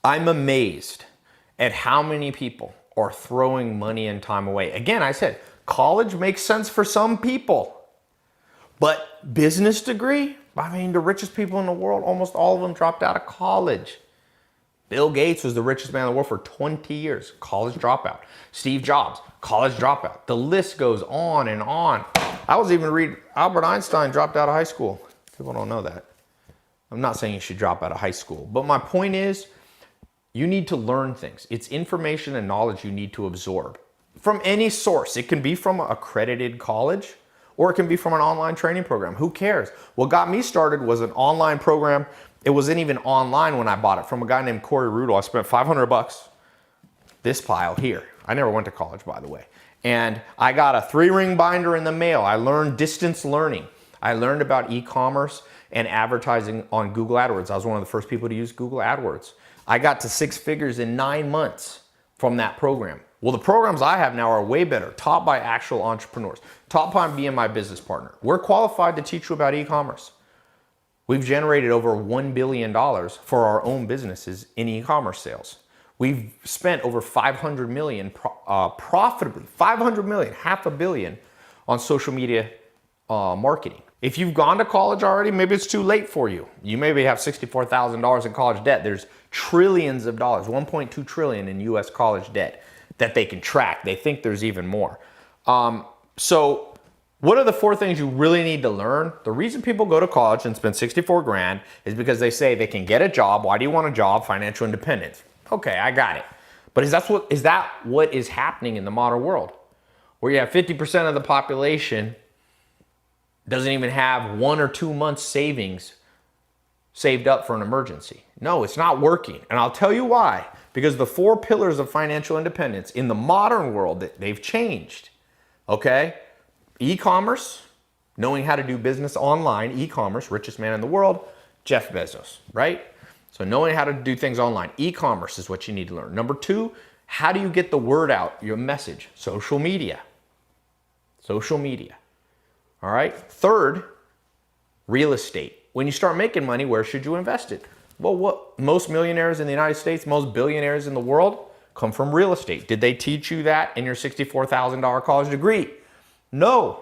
I'm amazed at how many people are throwing money and time away. Again, I said, college makes sense for some people, but business degree, I mean, the richest people in the world, almost all of them dropped out of college. Bill Gates was the richest man in the world for 20 years, college dropout. Steve Jobs, college dropout. The list goes on and on. I was even reading Albert Einstein dropped out of high school. People don't know that. I'm not saying you should drop out of high school, but my point is, you need to learn things. It's information and knowledge you need to absorb from any source. It can be from an accredited college, or it can be from an online training program. Who cares? What got me started was an online program. It wasn't even online when I bought it, from a guy named Corey Rudel. I spent $500, this pile here. I never went to college, by the way. And I got a 3-ring binder in the mail. I learned distance learning. I learned about e-commerce and advertising on Google AdWords. I was one of the first people to use Google AdWords. I got to 6 figures in 9 months from that program. Well, the programs I have now are way better, taught by actual entrepreneurs, taught by being my business partner. We're qualified to teach you about e-commerce. We've generated over $1 billion for our own businesses in e-commerce sales. We've spent over $500 million profitably, $500 million, $500 million on social media marketing. If you've gone to college already, maybe it's too late for you. You maybe have $64,000 in college debt. There's trillions of dollars, 1.2 trillion in US college debt that they can track. They think there's even more. So what are the 4 things you really need to learn? The reason people go to college and spend 64 grand is because they say they can get a job. Why do you want a job? Financial independence. Okay, I got it. But is that what is happening in the modern world? Where you have 50% of the population doesn't even have 1 or 2 months savings saved up for an emergency. No, it's not working. And I'll tell you why. Because the 4 pillars of financial independence in the modern world, they've changed. Okay? E-commerce, knowing how to do business online, e-commerce, richest man in the world, Jeff Bezos, right? So knowing how to do things online, e-commerce is what you need to learn. Number 2, how do you get the word out, your message? Social media. Social media. All right? 3rd, real estate. When you start making money, where should you invest it? Well, what most millionaires in the United States, most billionaires in the world come from real estate. Did they teach you that in your $64,000 college degree? No.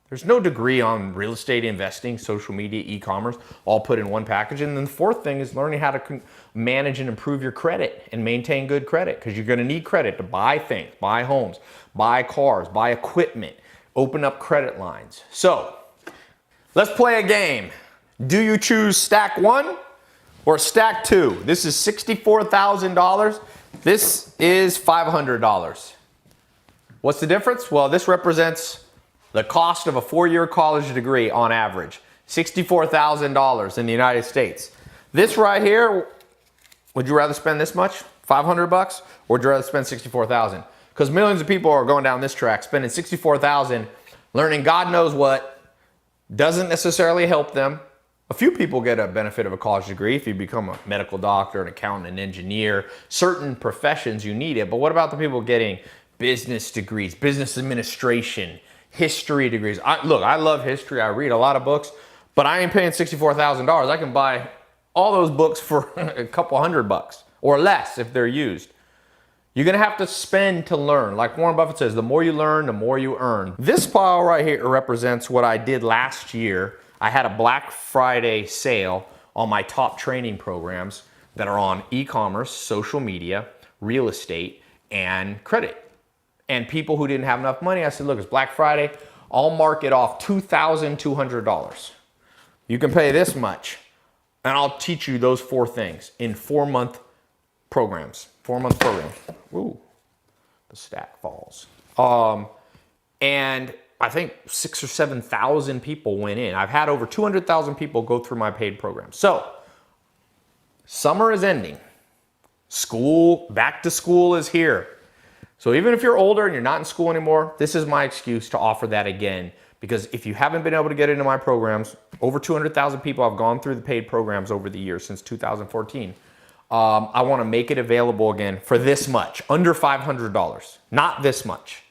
There's no degree on real estate investing, social media, e-commerce, all put in one package. And then the 4th thing is learning how to manage and improve your credit and maintain good credit, because you're going to need credit to buy things, buy homes, buy cars, buy equipment, open up credit lines. So let's play a game. Do you choose stack 1 or stack 2? This is $64,000. This is $500. What's the difference? Well, this represents the cost of a 4-year college degree on average. $64,000 in the United States. This right here, would you rather spend this much, $500, or would you rather spend $64,000? Because millions of people are going down this track, spending $64,000, learning God knows what, doesn't necessarily help them. A few people get a benefit of a college degree. If you become a medical doctor, an accountant, an engineer, certain professions you need it. But what about the people getting business degrees, business administration, history degrees? Look, I love history. I read a lot of books, but I ain't paying $64,000. I can buy all those books for a couple $100 or less if they're used. You're going to have to spend to learn. Like Warren Buffett says, the more you learn, the more you earn. This pile right here represents what I did last year. I had a Black Friday sale on my top training programs that are on e-commerce, social media, real estate, and credit. And people who didn't have enough money, I said, look, it's Black Friday. I'll mark it off $2,200. You can pay this much, and I'll teach you those 4 things in 4-month programs. 4-month program. Ooh, the stack falls. And I think 6,000 or 7,000 people went in. I've had over 200,000 people go through my paid program. So, summer is ending. School, back to school is here. So even if you're older and you're not in school anymore, this is my excuse to offer that again. Because if you haven't been able to get into my programs, over 200,000 people have gone through the paid programs over the years since 2014. I want to make it available again for this much, under $500, not this much.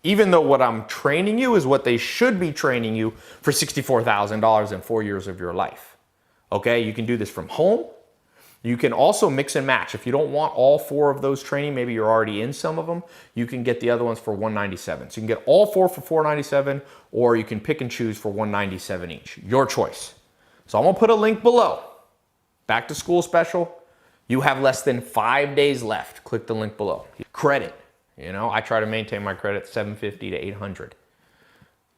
Even though what I'm training you is what they should be training you for $64,000 in 4 years of your life. Okay, you can do this from home. You can also mix and match. If you don't want all 4 of those training, maybe you're already in some of them, you can get the other ones for $197. So you can get all 4 for $497, or you can pick and choose for $197 each. Your choice. So I'm gonna put a link below. Back to school special. You have less than 5 days left. Click the link below. Credit. You know, I try to maintain my credit 750 to 800.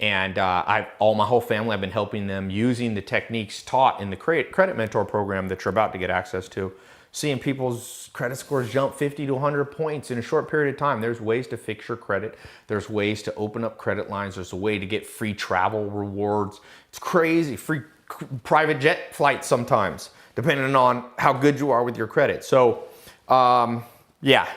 And all my whole family, I've been helping them using the techniques taught in the Credit Mentor program that you're about to get access to, seeing people's credit scores jump 50 to 100 points in a short period of time. There's ways to fix your credit. There's ways to open up credit lines. There's a way to get free travel rewards. It's crazy. Free private jet flights sometimes, depending on how good you are with your credit. So, yeah.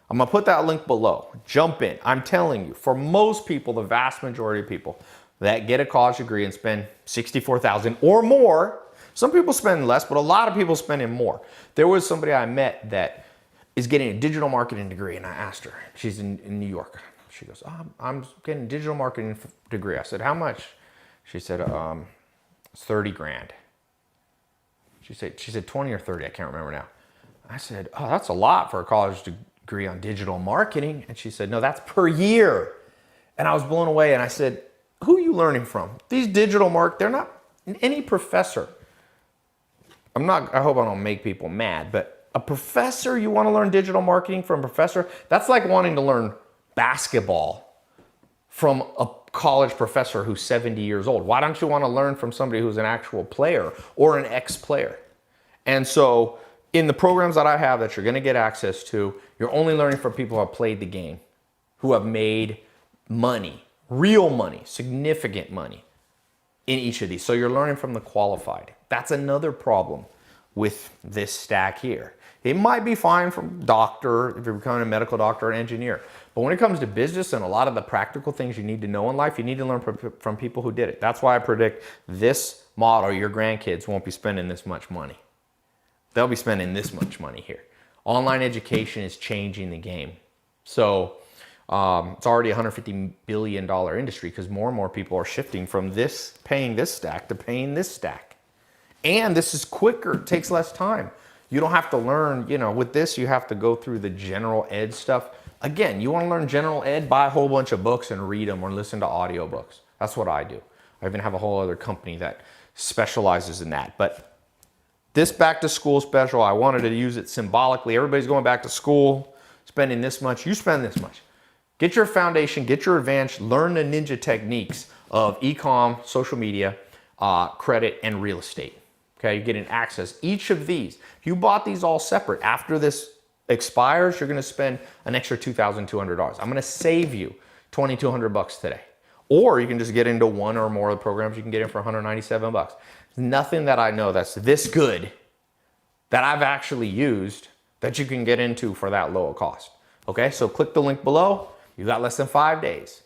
I'm gonna put that link below. Jump in. I'm telling you, for most people, the vast majority of people that get a college degree and spend $64,000 or more, some people spend less, but a lot of people spending more. There was somebody I met that is getting a digital marketing degree, and I asked her, she's in New York. She goes, I'm getting a digital marketing degree. I said, how much? She said, it's 30 grand. She said 20 or 30, I can't remember now. I said, oh, that's a lot for a college degree on digital marketing. And she said, no, that's per year. And I was blown away. And I said, who are you learning from? These digital they're not any professor. I hope I don't make people mad, but a professor, you want to learn digital marketing from a professor? That's like wanting to learn basketball from a college professor who's 70 years old. Why don't you want to learn from somebody who's an actual player or an ex-player? And so in the programs that I have that you're going to get access to, you're only learning from people who have played the game, who have made money, real money, significant money in each of these. So you're learning from the qualified. That's another problem with this stack here. It might be fine from doctor, if you're becoming a medical doctor or an engineer. But when it comes to business and a lot of the practical things you need to know in life, you need to learn from people who did it. That's why I predict this model, your grandkids won't be spending this much money. They'll be spending this much money here. Online education is changing the game. So it's already a $150 billion industry because more and more people are shifting from paying this stack to paying this stack. And this is quicker, it takes less time. You don't have to learn, with this, you have to go through the general ed stuff. Again, you want to learn general ed, buy a whole bunch of books and read them or listen to audiobooks. That's what I do. I even have a whole other company that specializes in that. But this back to school special, I wanted to use it symbolically. Everybody's going back to school, spending this much. You spend this much. Get your foundation, get your advantage, learn the ninja techniques of e-com, social media, credit, and real estate. Okay, you're getting access. Each of these, if you bought these all separate, after this expires, you're gonna spend an extra $2,200. I'm gonna save you $2,200 today. Or you can just get into one or more of the programs you can get in for $197. Nothing that I know that's this good that I've actually used that you can get into for that low a cost. Okay, so click the link below. You got less than 5 days.